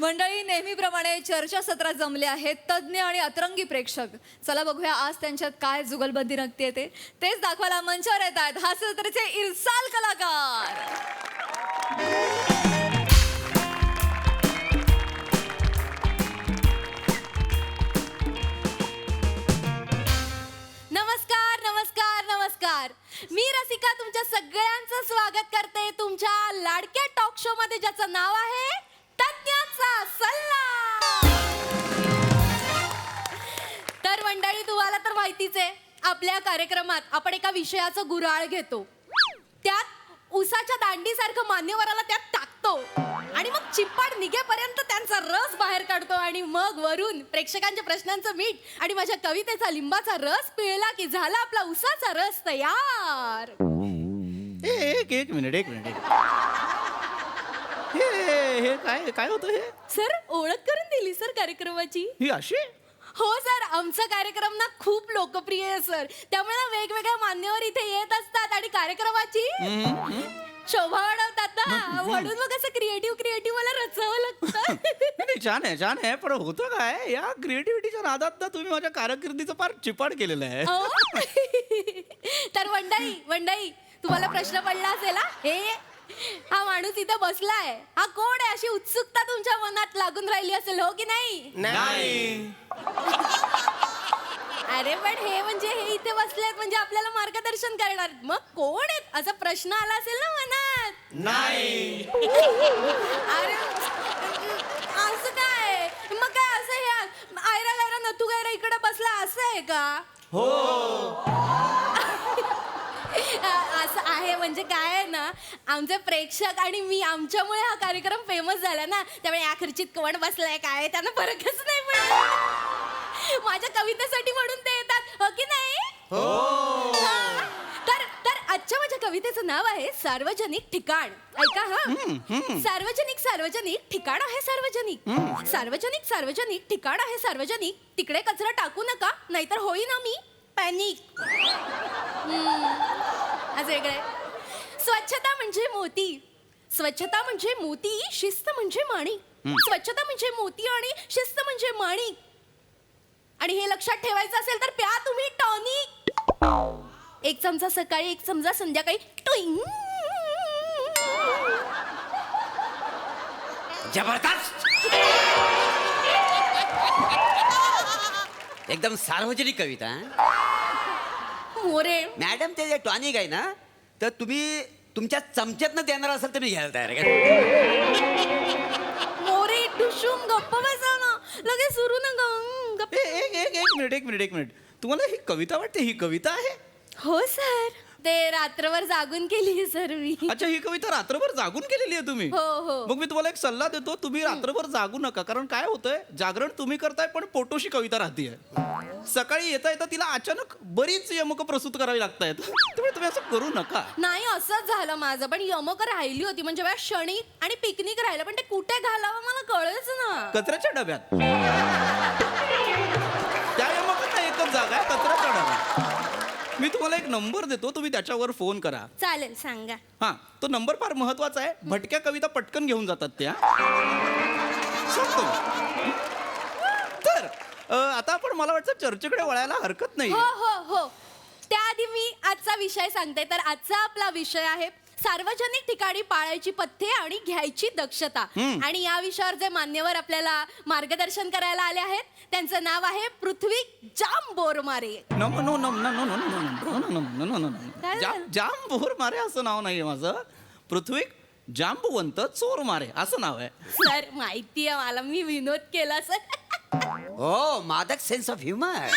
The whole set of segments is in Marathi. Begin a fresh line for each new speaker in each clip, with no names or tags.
मंडळी, नेहमीप्रमाणे चर्चासत्रात जमले आहेत तज्ज्ञ आणि अतरंगी प्रेक्षक. चला बघूया आज त्यांच्यात काय जुगलबंदी रंगते तेच दाखवायला मंचावर येत आहेत हास्य जत्रेचे इरसाल कलाकार. नमस्कार नमस्कार नमस्कार. मी रसिका तुमच्या सगळ्यांचं स्वागत करते तुमच्या लाडक्या टॉक शो मध्ये ज्याचं नाव आहे तज्ञाचा सल्ला. तर मंडळी, तुम्हाला तर माहितीच आहे, आपल्या कार्यक्रमात आपण एका विषयाचं गुऱ्हाळ घेतो, त्यात उसाच्या दांडीसारखं मान्यवराला त्यात टाकतो आणि मग चिप्पाड निघेपर्यंत त्यांचा रस बाहेर काढतो आणि मग वरून प्रेक्षकांच्या प्रश्नांचं मीठ आणि माझ्या कवितेचा लिंबाचा रस पिळला की झाला आपला उसाचा रस तयार.
एक मिनिट हे काय होतं हे?
सर, ओळख करून दिली सर कार्यक्रमाची.
ही अशी?
हो सर, आमचा कार्यक्रम ना खूप लोकप्रिय आहे सर, त्यामुळे ना वेगवेगळ्या मान्यवर इथे येत असतात आणि कार्यक्रमाची शोभा वाढवतात ना, म्हणून मग असं क्रिएटिव्ह मला रचावं लागतं.
नाही, छान आहे पण होतं काय, या क्रिएटिव्हिटीच्या नादात ना तुम्ही माझ्या कारकिर्दीचं फार चिपाड केलेलं आहे.
तर मंडळी तुम्हाला प्रश्न पडला असेल, हा माणूस इथे बसलाय, हा कोण आहे, अशी उत्सुकता तुमच्या मनात लागून राहिली असेल, हो की नाही?
नाही.
अरे पण हे इथे बसलेत म्हणजे आपल्याला मार्गदर्शन करणार, मग कोण आहेत असा प्रश्न आला असेल ना मनात.
नाही.
अरे असं काय, मग काय असं हे आयरा गायरा नथू गायरा इकडे बसला असं आहे का?
हो.
असं आहे म्हणजे काय आहे ना, आमचे प्रेक्षक आणि मी, आमच्यामुळे हा कार्यक्रम फेमस झाला ना, त्यामुळे या खुर्चीत कोण बसलाय काय त्यांना फरकच नाही पडत. माझ्या कवितेसाठी म्हणून ते येतात, हो की नाही? तर आजच्या माझ्या कवितेचं नाव आहे सार्वजनिक ठिकाण. ऐका हा. सार्वजनिक ठिकाण आहे सार्वजनिक ठिकाण आहे सार्वजनिक, तिकडे कचरा टाकू नका नाहीतर होई ना मी पॅनिक. आज वेगळं. स्वच्छता म्हणजे मोती, शिस्त म्हणजे माणिक. स्वच्छता म्हणजे मोती आणि शिस्त म्हणजे माणिक. आणि हे लक्षात ठेवायचं असेल तर प्या तुम्ही टॉनिक. 1 चमचा सकाळी, 1 चमचा संध्याकाळी. टुईंग.
जबरदस्त, एकदम सार्वजनिक कविता.
मोरे
मॅडम, ते जे टॉनिक आहे ना, तर तुम्ही तुमच्या चमच्यातनं देणार असाल तर मी घ्यायला तयार आहे.
मोरे टुशुम गप्प बसा ना, लगेच सुरू नका.
एक मिनिट तुम्हाला ही कविता वाटते? ही कविता आहे?
हो सर, ते रात्रभर जागून केली सर मी.
अच्छा, ही कविता रात्रभर जागून केलेली आहे तुम्ही?
हो.
मग मी तुम्हाला एक सल्ला देतो, तुम्ही रात्रभर जागू नका. कारण काय होतंय, जागरण तुम्ही करताय पण पोटोशी कविता राहतीये. सकाळी येता तिला अचानक बरीच यमक प्रस्तुत करावी लागतायत, त्यामुळे तुम्ही असं करू नका.
नाही, असंच झालं माझं पण. यमक राहिली होती म्हणजे वेळा क्षणिक आणि पिकनिक राहिलं, पण ते कुठे घालावं मला कळच ना.
कचऱ्याच्या डब्यात. त्या यमकांना एकच जागा आहे, कचऱ्याच्या डब्यात. मी तुम्हाला एक नंबर देतो, तुम्ही त्याच्यावर फोन करा.
चालेल, सांगा.
हा, तो नंबर फार महत्वाचा आहे. भटक्या कविता पटकन घेऊन जातात त्या. सांगतो. तर आता आपण, मला वाटतं, चर्चेकडे वळायला हरकत नाही.
हो. त्याआधी मी आजचा विषय सांगते. तर आजचा आपला विषय आहे सार्वजनिक ठिकाणी पाळायची पथ्ये आणि घ्यायची दक्षता. आणि या विषयावर जे मान्यवर आपल्याला मार्गदर्शन करायला आले आहेत त्यांचं नाव आहे पृथ्वी जाम बोरमारे.
जाम बोरमारे असं नाव नाहीये माझं. पृथ्वी जांबवंत चोरमारे असं नाव आहे.
सर, माहितीये मला, मी विनोद केला सर.
हो, मादक सेन्स ऑफ ह्युमर.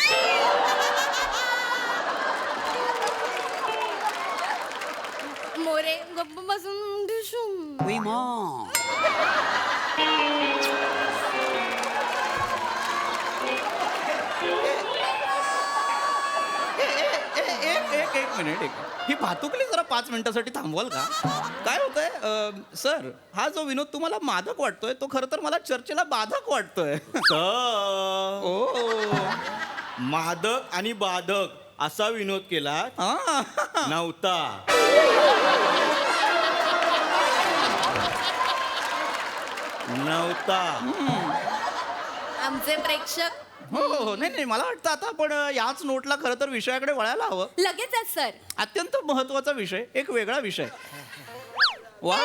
मोरे गप्प बसून ठुशुम.
एक मिनिट. ही भातुकली जरा 5 मिनिटासाठी थांबवाल का? काय होतंय सर, हा जो विनोद तुम्हाला मादक वाटतोय तो खरं तर मला चर्चेला बाधक वाटतोय.
ओ, मादक आणि बाधक असा विनोद केला नव्हता. नव्हता. नव्हता.
आमचे प्रेक्षक
हो हो हो. नाही नाही मला वाटतं आता आपण याच नोटला खरं तर विषयाकडे वळायला हवं.
लगेचच सर.
अत्यंत महत्वाचा विषय, एक वेगळा विषय. वा,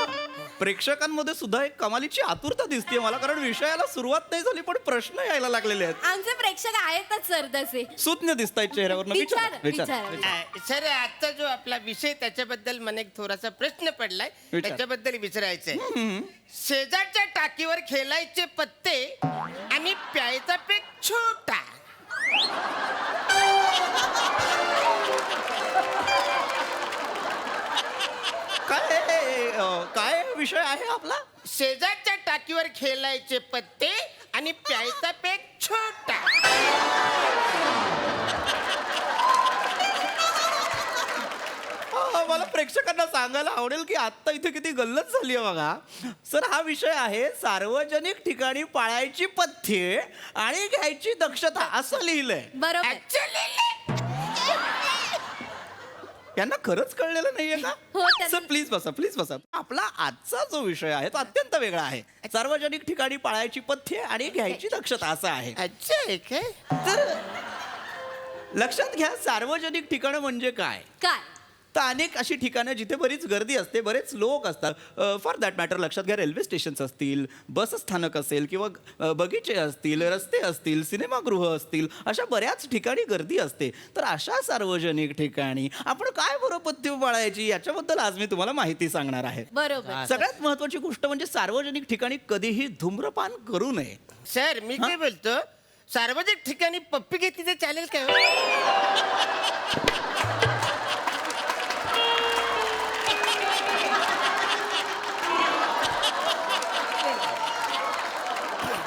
प्रेक्षकांमध्ये सुद्धा एक कमालीची आतुरता दिसते मला, कारण विषयाला सुरुवात नाही झाली पण प्रश्न यायला लागलेले आहेत.
आमचे प्रेक्षक आहेतच सर तसे.
सुज्ञ दिसत आहेत चेहऱ्यावर.
विचार.
सर आता जो आपला विषय त्याच्याबद्दल मला एक थोडासा प्रश्न पडलाय,
विचार.
त्याच्याबद्दल विचारायचंय. शेजारच्या टाकीवर खेळायचे पत्ते आणि प्यायचा पेक छोटा.
काय विषय आहे आपला?
शेजारच्या टाकीवर खेळायचे पत्ते आणि प्यायचा पेक छोटा.
मला प्रेक्षकांना सांगायला आवडेल की आता इथे किती गल्लत झाली आहे बघा. सर हा विषय आहे सार्वजनिक ठिकाणी पाळायची पथ्ये आणि घ्यायची दक्षता असं लिहिलंय.
बरोबर.
Actually,
यांना खरंच कळलेलं नाहीये का?
हो, त्यांना-
सर प्लीज बसा, प्लीज बसा. आपला आजचा जो विषय आहे तो अत्यंत वेगळा आहे. सार्वजनिक ठिकाणी पाळायची पथ्ये आणि घ्यायची दक्षता असं आहे.
अच्छा आहे काय?
तर लक्षात घ्या, सार्वजनिक ठिकाणं म्हणजे काय?
काय?
तर अनेक अशी ठिकाणं जिथे बरीच गर्दी असते, बरेच लोक असतात. फॉर दॅट मॅटर लक्षात घ्या, रेल्वे स्टेशन्स असतील, बस स्थानक असेल किंवा बगीचे असतील, रस्ते असतील, सिनेमागृह असतील, अशा बऱ्याच ठिकाणी गर्दी असते. तर अशा सार्वजनिक ठिकाणी आपण काय बरं पथ्य पाळायची याच्याबद्दल आज मी तुम्हाला माहिती सांगणार आहे.
बरोबर.
सगळ्यात महत्वाची गोष्ट म्हणजे सार्वजनिक ठिकाणी कधीही धूम्रपान करू नये.
सर मी काय बोलतो, सार्वजनिक ठिकाणी पप्पी घेतली तर चालेल का?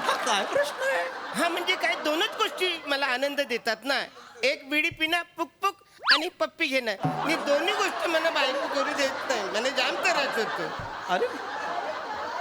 हा काय प्रश्न आहे?
हा म्हणजे काय, दोनच गोष्टी मला आनंद देतात ना. एक बिडी पिणं पुक पुक आणि पप्पी घेणं. मी दोन्ही गोष्टी मला बायको करू देत नाही. मला जाम त्रास होतो.
अरे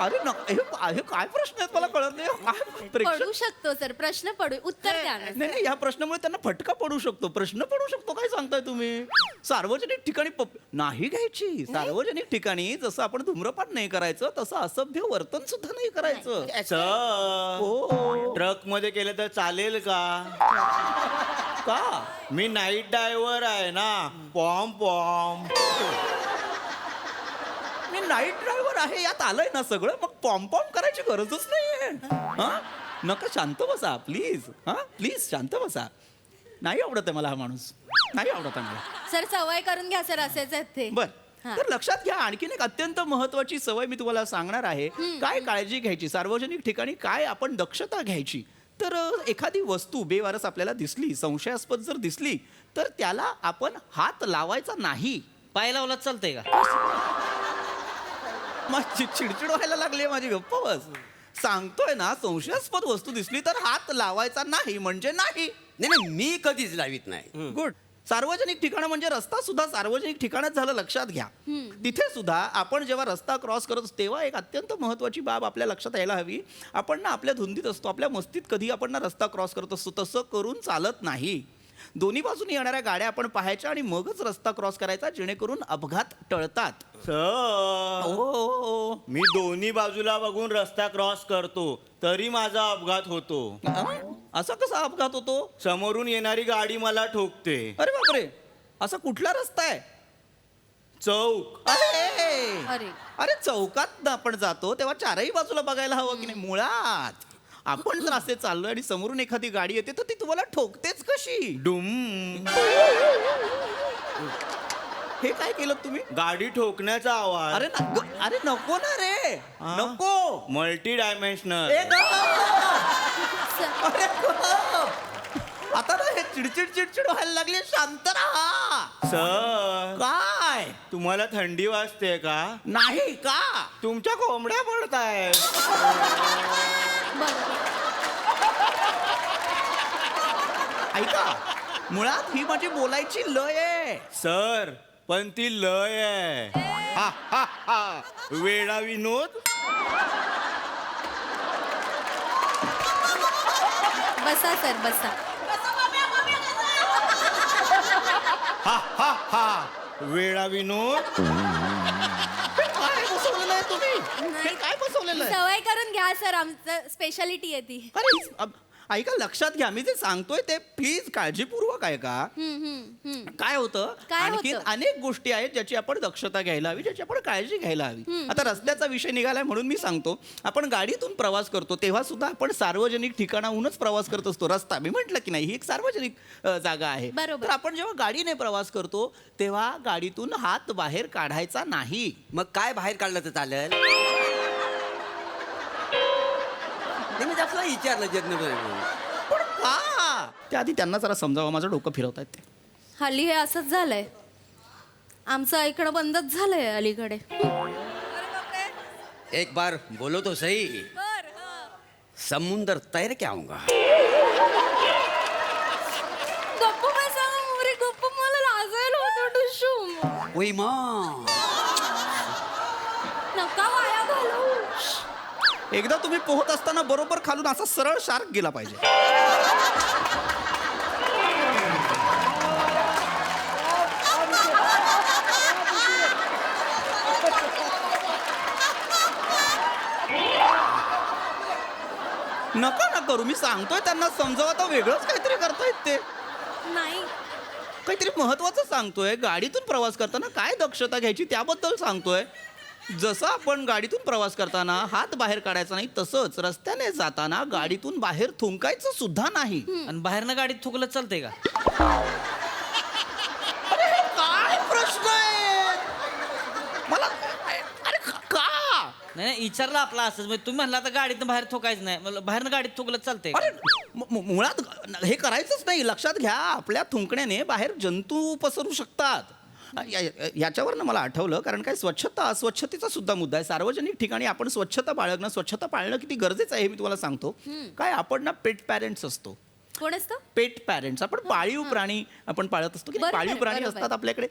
अरे हे काय प्रश्न आहेत मला कळत नाही. काय प्रेक्षक
पडू शकतो सर, प्रश्न पडू, उत्तर द्या ना.
नाही नाही, या प्रश्नामुळे त्यांना फटका पडू शकतो, प्रश्न पडू शकतो. काय सांगताय तुम्ही? सार्वजनिक ठिकाणी नाही घ्यायची. सार्वजनिक ठिकाणी जसं आपण धूम्रपान नाही करायचं तसं असभ्य वर्तन सुद्धा नाही करायचं.
सर
हो.
ट्रक मध्ये केलं तर चालेल का?
का?
मी नाईट ड्रायव्हर आहे ना. पॉम पॉम.
मी नाईट ड्रायव्हर आहे यात आलंय ना सगळं, मग पॉम्पॉम करायची गरजच नाहीये. हा, नका, शांत बसा प्लीज. हा प्लीज शांत बसा. नाही आवडत आहे मला हा माणूस, नाही आवडत आहे मला.
सर सवय करून घ्या सर, असेच आहेत ते.
बर,
हा.
तर लक्षात घ्या, आणखीन एक अत्यंत महत्वाची सवय मी तुम्हाला सांगणार आहे. काय काळजी घ्यायची सार्वजनिक ठिकाणी, काय आपण दक्षता घ्यायची. तर एखादी वस्तू बेवारस आपल्याला दिसली, संशयास्पद जर दिसली, तर त्याला आपण हात लावायचा नाही.
पाय लावला चालतंय का?
माझी चिडचिड व्हायला लागली, माझी गप्प बस. सांगतोय ना, संशयास्पद वस्तू दिसली तर हात लावायचा नाही म्हणजे नाही.
नाही नाही, मी कधीच लावित नाही.
गुड. सार्वजनिक ठिकाणं म्हणजे रस्ता सुद्धा सार्वजनिक ठिकाणच झालं, लक्षात घ्या. तिथे सुद्धा आपण जेव्हा रस्ता क्रॉस करत असतो तेव्हा एक अत्यंत महत्वाची बाब आपल्या लक्षात यायला हवी. आपण ना आपल्या धुंदीत असतो, आपल्या मस्तीत कधी आपण ना रस्ता क्रॉस करत असतो, तसं करून चालत नाही. दोन्ही बाजूनी येणाऱ्या गाड्या आपण पाहायच्या आणि मगच रस्ता क्रॉस करायचा, जेणेकरून अपघात टळतात.
सर
हो.
मी दोन्ही बाजूला बघून रस्ता क्रॉस करतो तरी माझा अपघात होतो.
असा कसा अपघात होतो?
समोरून येणारी गाडी मला ठोकते.
अरे बापरे, असा कुठला रस्ता आहे?
चौक.
अरे
अरे
अरे, चौकात आपण जातो तेव्हा चारही बाजूला बघायला हवं की नाही? मुळात आपण जर असे चाललोय आणि समोरून एखादी गाडी येते तर ती तुम्हाला ठोकतेच कशी?
डुम.
हे काय केलं तुम्ही?
गाडी ठोकण्याचा आवाज.
अरे नको ना रे, नको.
Multi dimensional.
ए गप! अरे गप! आता ना हे चिडचिड व्हायला लागली, शांत राहा.
सर
काय?
तुम्हाला थंडी वाजते का?
नाही का?
तुमच्या कोंबड्या पडताय.
ऐका, मुळात ही माझी बोलायची लय आहे.
सर पण ती लय आहे. हा, हा, हा. वेडा विनोद.
बसा सर, बसा.
हा, हा, हा. वेडा विनोद.
काय बसवलेलं आहे तुम्ही? हे काय बसवलेलं झालेलं आहे
सवय करून घ्या सर, आमचं स्पेशालिटी आहे ती.
अरे ऐका, लक्षात घ्या, मी जे सांगतोय ते प्लीज काळजीपूर्वक ऐका. काय होतं,
काय
आणखी
होतं?
अनेक गोष्टी आहेत ज्याची आपण दक्षता घ्यायला हवी, ज्याची आपण काळजी घ्यायला हवी. आता रस्त्याचा विषय निघालाय म्हणून मी सांगतो, आपण गाडीतून प्रवास करतो तेव्हा सुद्धा आपण सार्वजनिक ठिकाणाहूनच प्रवास करत असतो. रस्ता मी म्हटलं की नाही, ही एक सार्वजनिक जागा आहे.
बरोबर.
तर आपण जेव्हा गाडीने प्रवास करतो तेव्हा गाडीतून हात बाहेर काढायचा नाही.
मग काय बाहेर काढलं तर चालेल? नाही, मी आपला विचारलं जज्ञ.
पण का? त्याआधी त्यांना जरा समजावं, माझं डोकं फिरवतायत ते.
हल्ली हे असंच झालंय, आमचं ऐकणं बंदच झालंय अलीकडे.
एक बार बोलो तो सही, समुंदर तैर के आऊंगा.
गप्प बसा मोरे, गप्प, मला लाजायला होतं डुशूम.
ओय मा,
नका वाया घालवू.
एकदा तुम्ही पोहत असताना बरोबर खालून असा सरळ शार्क गेला पाहिजे. नका ना करू, मी सांगतोय त्यांना समजावं, तर वेगळंच काहीतरी करतायत ते.
नाही,
काहीतरी महत्वाचं सांगतोय. गाडीतून प्रवास करताना काय दक्षता घ्यायची त्याबद्दल सांगतोय. जसं आपण गाडीतून प्रवास करताना हात बाहेर काढायचा नाही, तसंच रस्त्याने जाताना गाडीतून बाहेर थुंकायचं सुद्धा नाही.
आणि बाहेरनं गाडीत थुकलं चालतंय का?
काय प्रश्न आहे मला? अरे का?
नाही नाही, विचारलं आपला असंच. म्हणजे तुम्ही म्हणला आता गाडीतनं बाहेर थुकायचं नाही, मला बाहेरनं गाडीत थुकलं चालतंय का?
अरे मुळात हे करायचंच नाही. लक्षात घ्या, आपल्या थुंकण्याने बाहेर जंतू पसरू शकतात. याच्यावरनं मला आठवलं, कारण काय, स्वच्छता अस्वच्छतेचा सुद्धा मुद्दा आहे. सार्वजनिक ठिकाणी आपण स्वच्छता बाळगणं, स्वच्छता पाळणं किती गरजेचं आहे हे मी तुम्हाला सांगतो. काय, आपण ना पेट पॅरेंट्स असतो.
कोण असतं?
पेट पॅरेंट्स, आपण पाळीव प्राणी आपण पाळत असतो की नाही?
बरोबर,
पाळीव प्राणी
बरोबर.
असतात आपल्याकडे.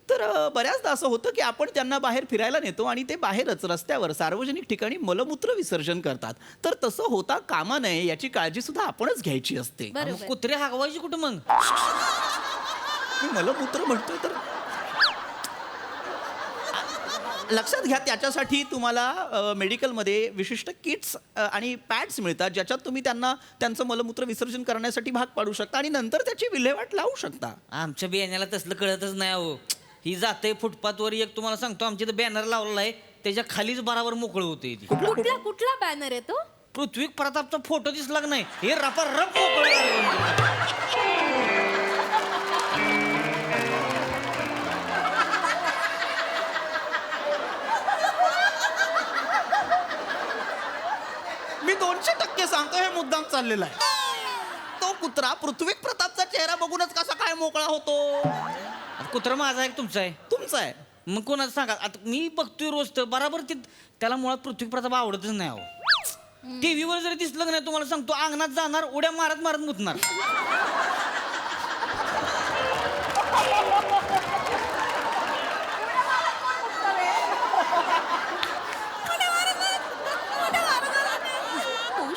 तर बऱ्याचदा असं होतं की आपण त्यांना बाहेर फिरायला नेतो आणि ते बाहेरच रस्त्यावर सार्वजनिक ठिकाणी मलमूत्र विसर्जन करतात. तर तसं होता कामा नये, याची काळजी सुद्धा आपणच घ्यायची असते.
मग
बरोबर.
कुत्रे हागवायची कुठं मग?
मी मलमूत्र म्हणतोय तर लक्षात घ्या, त्याच्यासाठी तुम्हाला मेडिकलमध्ये विशिष्ट किट्स आणि पॅड्स मिळतात, ज्याच्यात तुम्ही त्यांना त्यांचं मलमूत्र विसर्जन करण्यासाठी भाग पाडू शकता आणि नंतर त्याची विल्हेवाट लावू शकता.
आमच्या बियाण्याला तसलं कळतच नाही अहो. ही जाते फुटपाथवर, एक तुम्हाला सांगतो, आमच्या इथं बॅनर लावलेला आहे, त्याच्या खालीच बराबर मोकळं होते ती.
कुठला कुठला बॅनर आहे तो?
पृथ्वी प्रतापचा फोटो दिसला का नाही, हे रपा रप मोकळं.
मी 200% सांगतो, हे मुद्दाम चाललेला आहे. तो कुत्रा पृथ्वी प्रतापचा चेहरा बघूनच कसा काय मोकळा होतो?
आता कुत्रा माझा आहे का तुमचा आहे?
तुमचा आहे.
मग कोणाचं सांगा, आता मी बघतोय रोज तर बराबर त्याला मुळात पृथ्वी प्रताप आवडतच नाही अहो. टीव्हीवर जरी दिसलं का नाही, तुम्हाला सांगतो, अंगणात जाणार, उड्या मारत मारत मुतणार.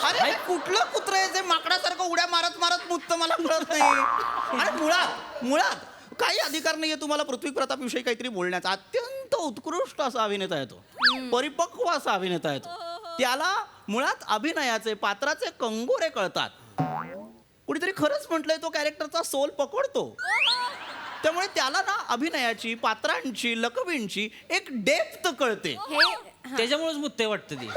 अरे कुठलं कुत्र आहे जे माकडासारखं उड्या मारत मारत मुततं, मला कळत नाही. आणि मुळात काही अधिकार नाहीये तुम्हाला पृथ्वी प्रताप विषयी काहीतरी बोलण्याचा. अत्यंत उत्कृष्ट असा अभिनेता आहे तो, परिपक्व असा अभिनेता आहे तो. त्याला मुळात अभिनयाचे, पात्राचे कंगोरे कळतात. कुणीतरी खरंच म्हटलंय, तो कॅरेक्टरचा सोल पकडतो. त्यामुळे त्याला ना अभिनयाची, पात्रांची, लकबींची एक डेप्थ कळते.
त्याच्यामुळेच मुत्ते वाटतं ती.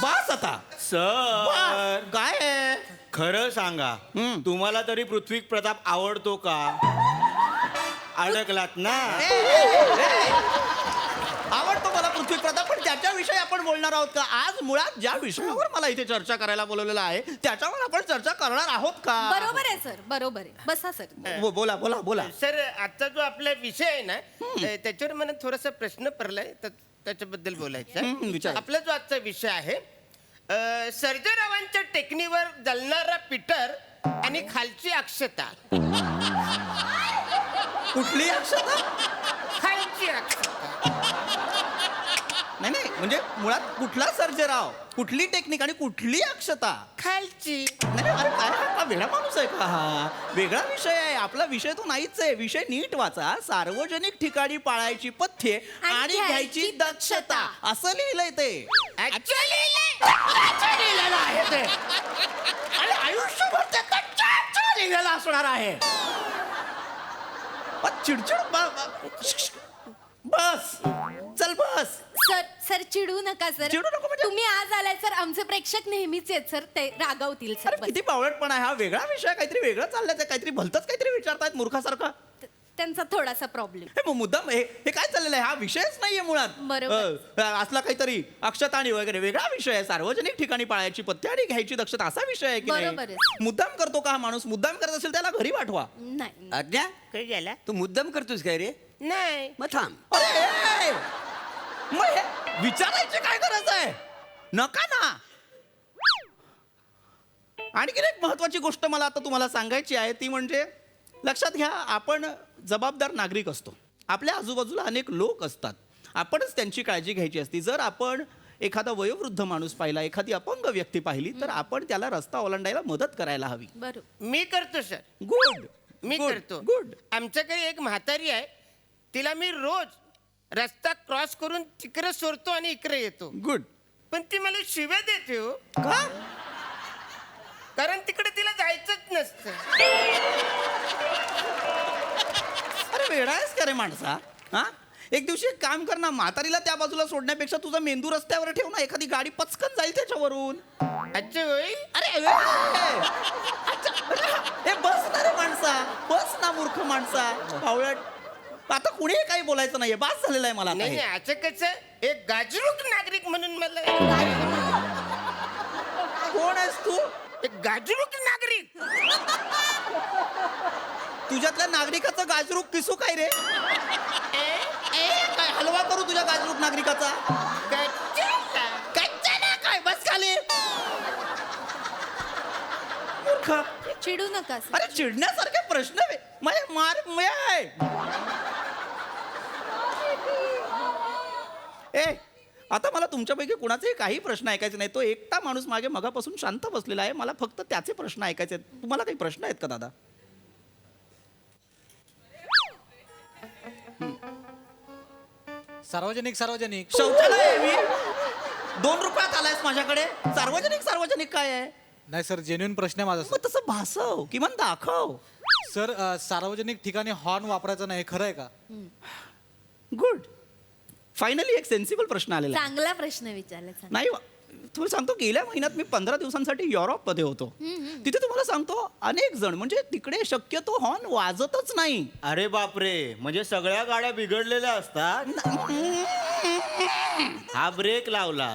बास आता.
सर,
काय आहे?
खरं सांगा, तुम्हाला तरी पृथ्वी प्रताप आवडतो का? अडकलात ना.
आवडतो मला पृथ्वी प्रताप, पण त्याच्याविषयी आपण बोलणार आहोत का आज? मुळात ज्या विषयावर मला इथे चर्चा करायला बोलवलेलं आहे त्याच्यावर आपण चर्चा करणार आहोत का?
बरोबर आहे सर, बरोबर आहे. बसा सर.
बोला बोला बोला.
सर, आजचा जो आपला विषय आहे ना, त्याच्यावर मला थोडासा प्रश्न पडलाय, त्याच्याबद्दल बोलायचं आहे.
विचार.
आपला जो आजचा विषय आहे, सर्जेरावांच्या टेकनीवर जलणारा पीटर आणि खालची अक्षता.
कुठली अक्षता?
खालची अक्षता.
नाही नाही म्हणजे मुळात कुठला सर्जेराव, कुठली टेक्निक आणि कुठली अक्षता?
खालची.
नाही नाही, अरे काय हा वेगळा माणूस आहे का हा? वेगळा विषय आहे, आपला विषय तो नाहीच आहे. विषय नीट वाचा. सार्वजनिक ठिकाणी पाळायची पथ्ये आणि घ्यायची दक्षता असं लिहिलंय ते.
लिहिलेलं आहे ते आणि आयुष्यभर ते कच्चं लिहिलेलं असणार आहे.
चिडचिड बस चल बस.
सर चिडू नका सर.
चिडू नको म्हणजे?
तुम्ही आज आलाय सर, आमचे प्रेक्षक नेहमीच आहेत सर, ते रागावतील सर.
अरे किती बावळटपणा आहे हा. वेगळा विषय, काहीतरी वेगळं चाललंय ते, काहीतरी भलतंच काहीतरी विचारतायत मूर्खासारखं.
त्यांचा थोडासा प्रॉब्लेम.
हे मग मुद्दाम हे काय चाललेलं आहे? हा विषयच नाहीये मुळात.
बरोबर.
असला काहीतरी अक्षताणी वगैरे वेगळा विषय आहे. सार्वजनिक ठिकाणी पाळायची पथ्य आणि घ्यायची दक्षता असा विषय आहे की
बरोबर
नाही?
आहे.
मुद्दाम करतो का हा माणूस? मुद्दाम करत असेल त्याला घरी पाठवा.
नाही
आज्ञा
काय झाला?
तू मुद्दाम करतोस काय रे?
नाही.
मग थांब.
अरे मग हे विचारायची काय गरज आहे? नका ना. आणखी एक महत्वाची गोष्ट मला आता तुम्हाला सांगायची आहे, ती म्हणजे लक्षात घ्या, आपण जबाबदार नागरिक असतो. आपल्या आजूबाजूला अनेक लोक असतात, आपणच त्यांची काळजी घ्यायची असती. जर आपण एखादा वयोवृद्ध माणूस पाहिला, एखादी अपंग व्यक्ती पाहिली, तर आपण त्याला रस्ता ओलांडायला मदत करायला हवी.
बरोबर.
मी करतो सर.
गुड.
मी
Good,
करतो.
good.
आमच्याकडे एक म्हातारी आहे, तिला मी रोज रस्ता क्रॉस करून तिकडे सोडतो आणि इकडे येतो.
गुड.
पण ती मला शिव्या देते हो,
का?
कारण तिकडे तिला जायचंच नसतं.
अरे वेडा आहेस का रे माणसा? हा, एक दिवशी एक काम कर ना, म्हातारीला त्या बाजूला सोडण्यापेक्षा तुझा मेंदू रस्त्यावर ठेव ना, एखादी गाडी पचकन जाईल त्याच्यावरून.
अच्छा होईल.
अरे हे बस ना रे माणसा, बस ना मूर्ख माणसा, पावळट. आता कुणी काही बोलायचं नाहीये, बास झालेलं आहे मला आता
नाही
हे.
नाही, असं कसं एक गाजरूक नागरिक म्हणून मला
कोण आहेस तू?
एक गाजरूक नागरिक.
तुझ्यातल्या नागरिकाचं गाजरूक पिसू काय रे? काय हलवा करू तुझ्या गाजरूक नागरिकाचा?
गच्चीला.
कच्चा ना काय, बस खाली. मूर्ख.
चिडू नका सर.
अरे चिडण्यासारखे प्रश्न मार ए, आता मला तुमच्यापैकी कुणाचेही काही प्रश्न ऐकायचे नाही. तो एकटा माणूस मागे मगापासून शांत बसलेला आहे, मला फक्त त्याचे प्रश्न ऐकायचे आहेत. तुम्हाला काही प्रश्न आहेत का दादा?
सार्वजनिक
शौचालय आहे मी. 2 रुपयात आलायस माझ्याकडे. सार्वजनिक काय आहे?
नाही सर, जेन्युइन प्रश्न आहे माझा
मग तसं भासव किमान दाखव.
सर. सार्वजनिक ठिकाणी हॉर्न वापरायचा नाही, हे खरं आहे का?
गुड. फायनली एक सेन्सिबल प्रश्न आलेला आहे.
चांगला प्रश्न विचारला.
नाही तुम्हाला सांगतो, गेल्या महिन्यात मी 15 दिवसांसाठी युरोपमध्ये होतो. तिथे तुम्हाला सांगतो, अनेक जण म्हणजे तिकडे शक्यतो हॉर्न वाजतच नाही.
अरे बापरे, म्हणजे सगळ्या गाड्या बिघडलेल्या असतात. हा ब्रेक लावला.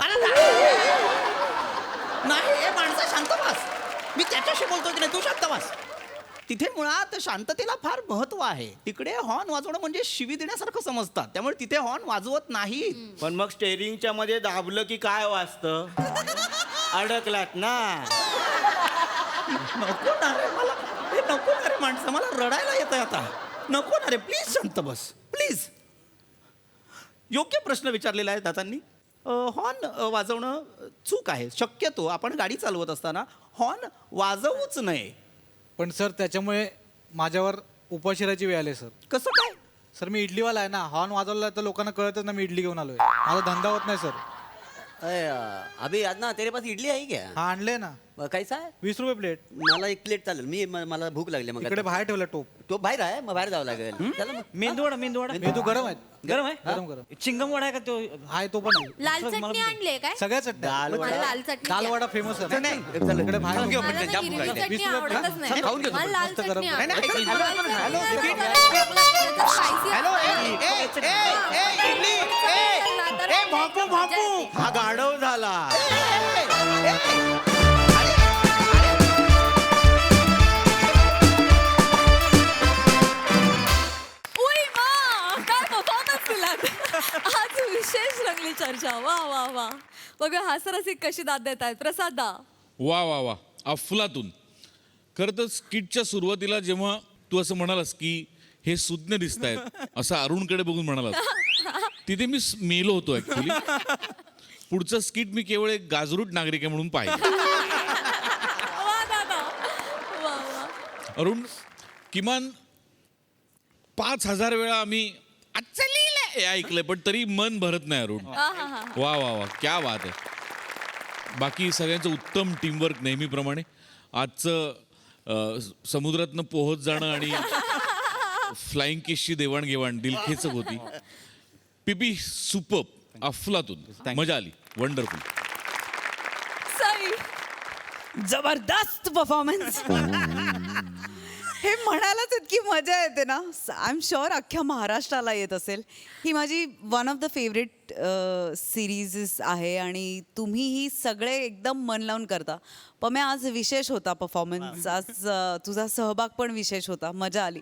नाही हे माणसा शांत बस. मी त्याच्याशी बोलतो की नाही, तू शांत बस. तिथे मुळात शांततेला फार महत्व आहे. तिकडे हॉर्न वाजवणं म्हणजे शिवी देण्यासारखं समजतात, त्यामुळे तिथे हॉर्न वाजवत नाही.
पण मग स्टेरिंगच्या मध्ये दाबलं की काय वाजतं? अडकलात ना.
नको ना रे मला, हे नको ना रे माणसं, मला रडायला येत आहे आता. नको ना रे, प्लीज शांत बस प्लीज. योग्य प्रश्न विचारलेला आहे दादांनी. हॉर्न वाजवणं चूक आहे. शक्यतो आपण गाडी चालवत असताना हॉर्न वाजवूच नये.
पण सर, त्याच्यामुळे माझ्यावर उपाशिराची वेळ आली सर.
कसं काय?
सर, मी इडलीवाला आहे ना, हॉर्न वाजवला तर लोकांना कळतच ना मी इडली घेऊन आलोय. माझा धंदा होत नाही सर.
अभी आज्ञा तेरे पास इडली आहे क्या?
हा आणले ना,
कैसा आहे?
20 रुपये प्लेट.
मला 1 प्लेट चालेल. मला भूक लागली. मग
इकडे बाहेर ठेवला टोप.
तो बाहेर आहे, मग बाहेर जावं लागेल. चला मग.
मेंदूवडा
मेंदू गरम आहेत.
गरम आहे.
गरम.
चिंगम वडा आहे का तो?
हाय तो पण आहे.
लाल चटणी आणली आहे काय?
सगळ्या चटण्या.
मला लाल चटणी द्या.
दालवडा फेमस आहे.
नाही,
इकडे बाहेर
घेऊ.
मला ना हिरवी चटणी
20 रुपये
आवडतच नाही.
खाऊन घेतो.
मला लाल
मस्त
चटणी
गरम.
आवडते.
नाही, नाही,
लाल चटणी
हॅलो,
जरा
repeat.
त्याचं spicy
हॅलो
असतं.
इडली
भापू.
हा गाढव झाला.
उई मा, काय परफॉर्मन्स दिलात. आज विशेष रंगली चर्चा. वा वा वा. बघा हास्यरसिक कशी दाद देत आहेत. प्रसाद दा.
वा वा वा, अफलातून. खरं तर स्किटच्या सुरुवातीला जेव्हा तू असं म्हणालास की हे सुज्ञ दिसत आहेत असं अरुणकडे बघून म्हणाला. तिथे मी मेलो होतो ऍक्च्युली. पुढचं स्किट मी केवळ एक गाजरूट नागरिक आहे म्हणून पाहिजे.
वा दादा. वा वा.
अरुण, किमान 5,000 वेळा आम्ही आजचं लिहिलंय हे ऐकलंय, पण तरी मन भरत नाही अरुण.
आहाहा.
वा वा वा, क्या बात आहे. बाकी सगळ्यांचं उत्तम टीमवर्क नेहमीप्रमाणे. आजचं समुद्रातनं पोहत जाणं आणि फ्लाइंग किसची देवाणघेवाण दिलखेचक होती. पिपी सुपर्ब, अफलातून, मजा आली, वंडरफुल.
सई.
जबरदस्त परफॉर्मन्स. हे म्हणायलाच इतकी मजा येते ना. आय एम शुअर अख्ख्या महाराष्ट्राला येत असेल. ही माझी one of the favourite series आहे आणि तुम्हीही सगळे एकदम मन लावून करता. पण मी आज विशेष होता परफॉर्मन्स. आज तुझा सहभाग पण विशेष होता. मजा आली.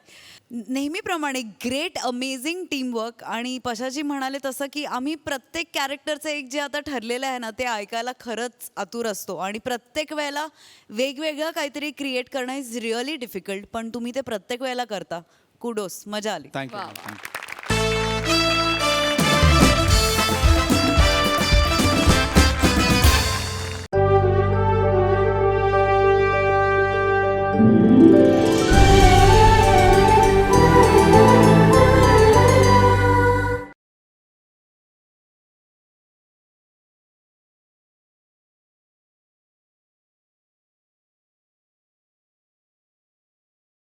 नेहमीप्रमाणे ग्रेट अमेझिंग टीमवर्क. आणि पशाजी म्हणाले तसं की आम्ही प्रत्येक कॅरेक्टरचं एक जे आता ठरलेलं आहे ना ते ऐकायला खरंच आतुर असतो. आणि प्रत्येक वेळेला वेगवेगळं काहीतरी क्रिएट करणं इज रिअली डिफिकल्ट. पण तुम्ही ते प्रत्येक वेळेला करता. कुडोस. मजा आली.
थँक्यू.